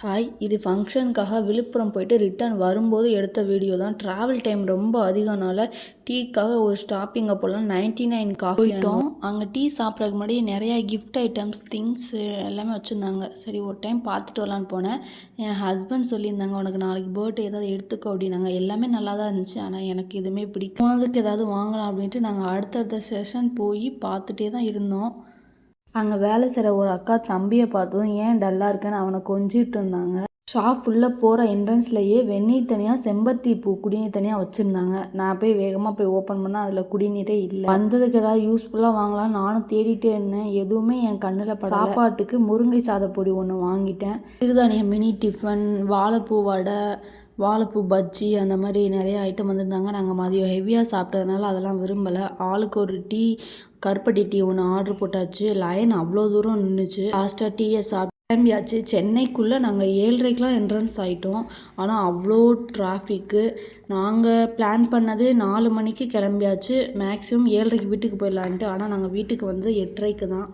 Hi, இது ஃபங்க்ஷனுக்காக விழுப்புரம் போயிட்டு ரிட்டர்ன் வரும்போது எடுத்த வீடியோ தான். ட்ராவல் டைம் ரொம்ப அதிகனால டீக்காக ஒரு ஸ்டாப்பிங்கை போகலாம் 99 காஃபி போயிட்டோம். அங்கே டீ சாப்பிட்றதுக்கு முன்னாடி நிறையா கிஃப்ட் ஐட்டம்ஸ் திங்ஸ் எல்லாமே வச்சுருந்தாங்க. சரி ஒரு டைம் பார்த்துட்டு வரலான்னு போனேன். என் ஹஸ்பண்ட் சொல்லியிருந்தாங்க, உனக்கு நாளைக்கு பர்த்டே ஏதாவது எடுத்துக்கோ அப்படின்னாங்க. எல்லாமே நல்லா தான் இருந்துச்சு, ஆனால் எனக்கு எதுவுமே பிடிக்கும். போனதுக்கு ஏதாவது வாங்கலாம் அப்படின்ட்டு நாங்கள் அடுத்தடுத்த செஷன் போய் பார்த்துட்டே தான் இருந்தோம். அங்கே வேலை செய்கிற ஒரு அக்கா தம்பியை பார்த்ததும் ஏன் டல்லாக இருக்கேன்னு அவனை கொஞ்சிட்டு இருந்தாங்க. ஷாப் உள்ளே போகிற என்ட்ரன்ஸ்லேயே வெந்நீர் தனியாக செம்பருத்தி பூ குடிநீர் தனியாக வச்சுருந்தாங்க. நான் போய் வேகமாக போய் ஓப்பன் பண்ணால் அதில் குடிநீரே இல்லை. வந்ததுக்கு ஏதாவது யூஸ்ஃபுல்லாக வாங்கலாம் நானும் தேடிட்டே இருந்தேன். எதுவுமே என் கண்ணில் படல. சாப்பாட்டுக்கு முருங்கை சாதப்பொடி ஒன்று வாங்கிட்டேன். சிறுதானியம் மினி டிஃபன், வாழைப்பூ வடை, வாழைப்பூ பஜ்ஜி, அந்த மாதிரி நிறைய ஐட்டம் வந்திருந்தாங்க. நாங்கள் மதியம் ஹெவியாக சாப்பிட்டதுனால அதெல்லாம் விரும்பலை. ஆளுக்கு ஒரு டீ, கருப்பட்டி டீ ஒன்று ஆர்டர் போட்டாச்சு. லைன் அவ்வளோ தூரம் நின்றுச்சு. லாஸ்ட்டாக டீயை கிளம்பியாச்சு. சென்னைக்குள்ளே நாங்கள் 7:30க்கெலாம் என்ட்ரன்ஸ் ஆகிட்டோம். ஆனால் அவ்வளோ டிராஃபிக்கு. நாங்கள் பிளான் பண்ணது 4 மணிக்கு கிளம்பியாச்சு. மேக்ஸிமம் 7:30க்கு வீட்டுக்கு போயிடலான்ட்டு. ஆனால் நாங்கள் வீட்டுக்கு வந்து 8:30க்கு தான்.